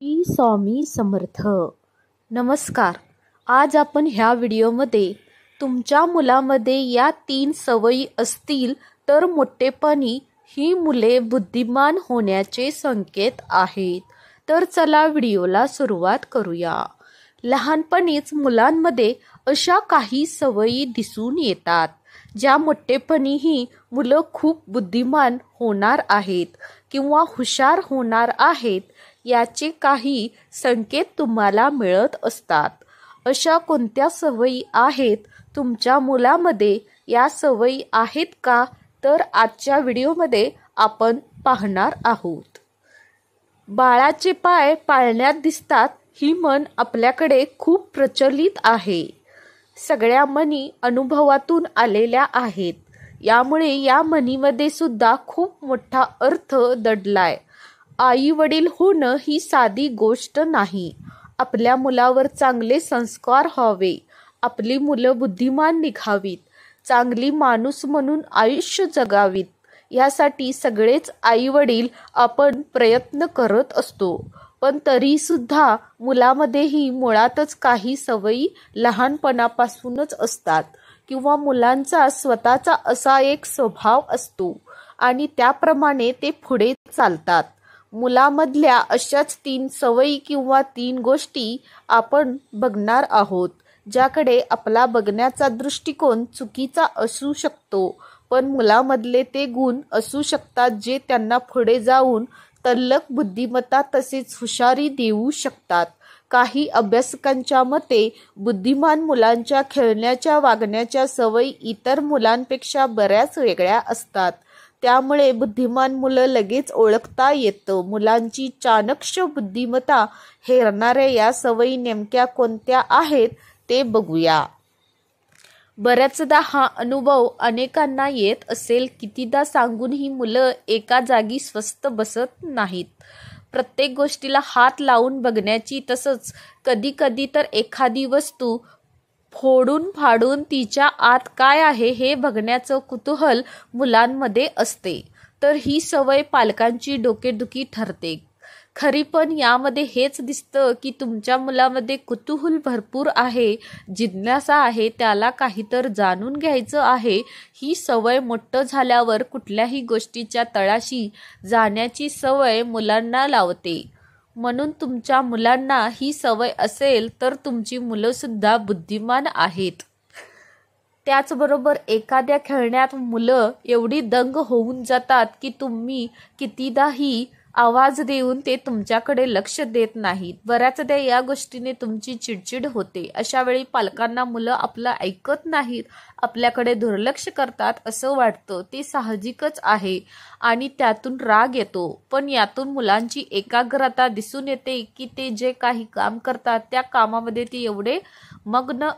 श्री स्वामी समर्थ. नमस्कार. आज आपण ह्या व्हिडिओमध्ये तुमच्या मुलामध्ये या 3 सवयी असतील तर मोठेपणी ही मुले बुद्धिमान होण्याचे संकेत आहेत. तर चला व्हिडिओला सुरुवात करूया. लहानपणीच मुलांमध्ये अशा काही सवयी दिसून येतात ज्या मोठेपणीही मुलं खूप बुद्धिमान होणार आहेत किंवा हुशार होणार आहेत याचे काही संकेत तुम्हाला मिळत असतात. अशा कोणत्या सवयी आहेत तुमच्या मुलामध्ये? या सवयी आहेत का? तर आजच्या व्हिडिओमध्ये आपण पाहणार आहोत. बाळाचे पाय पाळण्यात दिसतात ही म्हण आपल्याकडे खूप प्रचलित आहे. सगळ्या म्हणी अनुभवातून आलेल्या आहेत. यामुळे या म्हणीमध्ये सुद्धा खूप मोठा अर्थ दडलाय. आई वडील होणं ही साधी गोष्ट नाही. आपल्या मुलावर चांगले संस्कार व्हावे, आपली मुलं बुद्धिमान निघावीत, चांगली माणूस म्हणून आयुष्य जगावीत, यासाठी सगळेच आई वडील आपण प्रयत्न करत असतो. पण तरी सुद्धा मुलामध्येही मुळातच काही सवयी लहानपणापासूनच असतात किंवा मुलांचा स्वतःचा असा एक स्वभाव असतो आणि त्याप्रमाणे ते पुढे चालतात. मुलामधल्या अशाच 3 सवयी किंवा 3 गोष्टी आपण बघणार आहोत ज्याकडे आपला बघण्याचा दृष्टिकोन चुकीचा असू शकतो, पण मुलामधले ते गुण असू शकतात जे त्यांना पुढे जाऊन तल्लख बुद्धिमत्ता तसेच हुशारी देऊ शकतात. काही अभ्यासकांच्या मते बुद्धिमान मुलांच्या खेळण्याच्या वागण्याच्या सवयी इतर मुलांपेक्षा बऱ्याच वेगळ्या असतात. त्यामुळे बुद्धिमान मुलं लगेच ओळखता येतं. मुलांची चाणक्य बुद्धिमत्ता हेरणाऱ्या या सवयी नेमक्या कोणत्या आहेत ते बघूया. बऱ्याचदा हा अनुभव अनेकांना येत असेल. कितीदा सांगून ही मुलं एका जागी स्वस्थ बसत नाहीत. प्रत्येक गोष्टीला हात लावून बघण्याची, तसंच कधी कधी तर एखादी वस्तू फोडून फाडून तिच्या आत काय आहे हे बघण्याचं कुतूहल मुलांमध्ये असते. तर ही सवय पालकांची डोकेदुखी ठरते खरी, पण यामध्ये हेच दिसतं की तुमच्या मुलामध्ये कुतूहल भरपूर आहे, जिज्ञासा आहे, त्याला काहीतरी जाणून घ्यायचं आहे. ही सवय मोठं झाल्यावर कुठल्याही गोष्टीच्या तळाशी जाण्याची सवय मुलांना लावते. म्हणून तुमच्या मुलांना ही सवय असेल तर तुमची मुलं सुद्धा बुद्धिमान आहेत. त्याचबरोबर एखाद्या खेळण्यात मुलं एवढी दंग होऊन जातात की तुम्ही कितीदाही आवाज देऊन ते तुमच्याकडे लक्ष देत नाहीत. बऱ्याचदा या गोष्टीने तुमची चिडचिड होते. अशा वेळी पालकांना मुलं आपलं ऐकत नाहीत, आपल्याकडे दुर्लक्ष करतात असं वाटतं. ते साहजिकच आहे आणि त्यातून राग येतो. पण यातून मुलांची एकाग्रता दिसून येते की ते जे काही काम करतात त्या कामामध्ये ते एवढे मग्न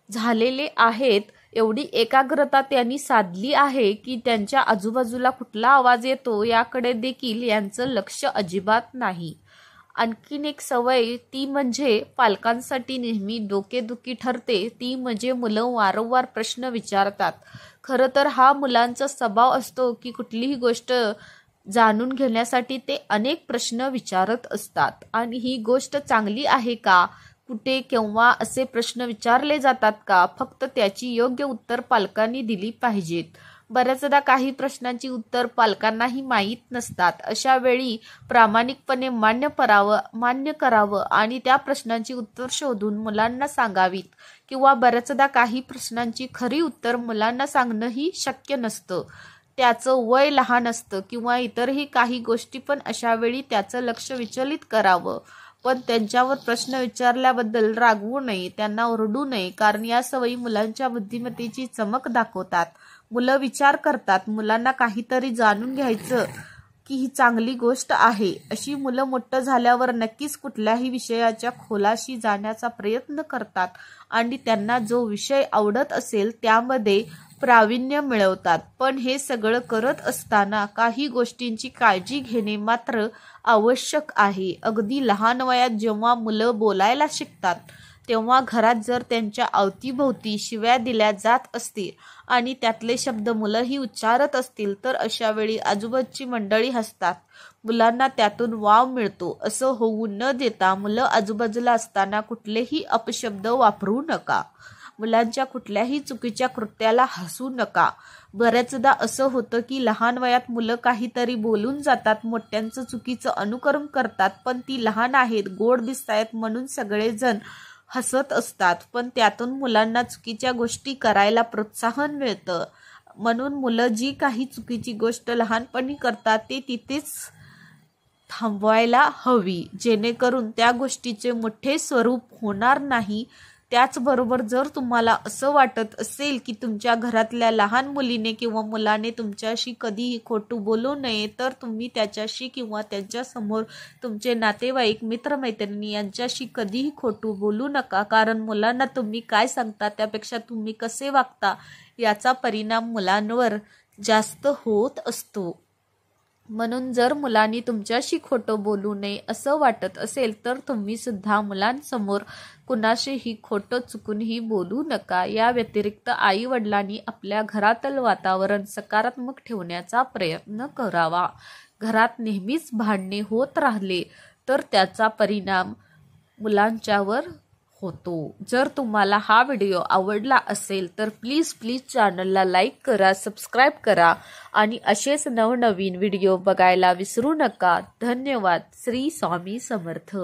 झालेले आहेत, एवढी एकाग्रता त्यांनी साधली आहे की त्यांच्या आजूबाजूला कुठला आवाज येतो याकडे देखील यांचं लक्ष अजिबात नाही. आणखीन एक सवय ती म्हणजे पालकांसाठी नेहमी डोकेदुखी ठरते. ती म्हणजे मुलं वारंवार प्रश्न विचारतात. खरं तर हा मुलांचा स्वभाव असतो की कुठलीही गोष्ट जाणून घेण्यासाठी ते अनेक प्रश्न विचारत असतात. आणि ही गोष्ट चांगली आहे का? कुठे केव्हा असे प्रश्न विचारले जातात का? फक्त त्याची योग्य उत्तर पालकांनी दिली पाहिजेत. बऱ्याचदा काही प्रश्नांची उत्तर पालकांनाही माहीत नसतात. अशा वेळी प्रामाणिकपणे मान्य करावं आणि त्या प्रश्नांची उत्तर शोधून मुलांना सांगावीत. किंवा बऱ्याचदा काही प्रश्नांची खरी उत्तर मुलांना सांगणंही शक्य नसतं. त्याचं वय लहान असतं किंवा इतरही काही गोष्टी, पण अशा वेळी त्याचं लक्ष विचलित करावं. पण त्यांच्यावर प्रश्न विचारल्याबद्दल रागवू नये, त्यांना ओरडू नये, कारण या सवयी मुलांच्या बुद्धिमत्तेची चमक दाखवतात. मुलं विचार करतात, मुलांना काहीतरी जाणून घ्यायचं की ही चांगली गोष्ट आहे. अशी मुलं मोठं झाल्यावर नक्कीच कुठल्याही विषयाच्या खोलाशी जाण्याचा प्रयत्न करतात आणि त्यांना जो विषय आवडत असेल त्यामध्ये प्रावीण्य मिळवतात. पण हे सगळं करत असताना काही गोष्टींची काळजी घेणे मात्र आवश्यक आहे. अगदी लहान वयात जेव्हा मुलं बोलायला शिकतात तेव्हा घरात जर त्यांच्या अवतीभोवती शिव्या दिल्या जात असतील आणि त्यातले शब्द मुलंही उच्चारत असतील तर अशा वेळी आजूबाजूची मंडळी हसतात. मुलांना त्यातून वाव मिळतो असं होऊ न देता मुलं आजूबाजूला असताना कुठलेही अपशब्द वापरू नका. मुलांच्या कुठल्याही चुकीच्या कृत्याला हसू नका. बऱ्याचदा असं होतं की लहान वयात मुलं काहीतरी बोलून जातात, मोठ्यांचं चुकीचं अनुकरण करतात, पण ती लहान आहेत, गोड दिसतायत म्हणून सगळेजण हसत असतात, पण त्यातून मुलांना चुकीच्या गोष्टी करायला प्रोत्साहन मिळतं. म्हणून मुलं जी काही चुकीची गोष्ट लहानपणी करतात ते तिथेच थांबवायला हवी, जेणेकरून त्या गोष्टीचे मोठे स्वरूप होणार नाही. त्याचबरोबर जर तुम्हाला असं वाटत असेल की तुमच्या घरातल्या लहान मुलीने किंवा मुलाने तुमच्याशी कधीही खोटं बोलू नये, तर तुम्ही त्याच्याशी किंवा त्यांच्यासमोर तुमचे नातेवाईक, मित्रमैत्रिणी यांच्याशी कधीही खोटं बोलू नका. कारण मुलांना तुम्ही काय सांगता त्यापेक्षा तुम्ही कसे वागता याचा परिणाम मुलांवर जास्त होत असतो. म्हणून जर मुलांनी तुमच्याशी खोटं बोलू नये असं वाटत असेल तर तुम्ही सुद्धा मुलांसमोर कुणाशीही खोटं चुकूनही बोलू नका. या व्यतिरिक्त आई वडिलांनी आपल्या घरातील वातावरण सकारात्मक ठेवण्याचा प्रयत्न करावा. घरात नेहमीच भांडणे होत राहिले तर त्याचा परिणाम मुलांच्यावर होतो. जर तुम्हाला हा व्हिडिओ आवडला असेल तर प्लीज चॅनलला लाईक करा, सबस्क्राईब करा आणि असेच नवनवीन व्हिडिओ बघायला विसरू नका. धन्यवाद. श्री स्वामी समर्थ.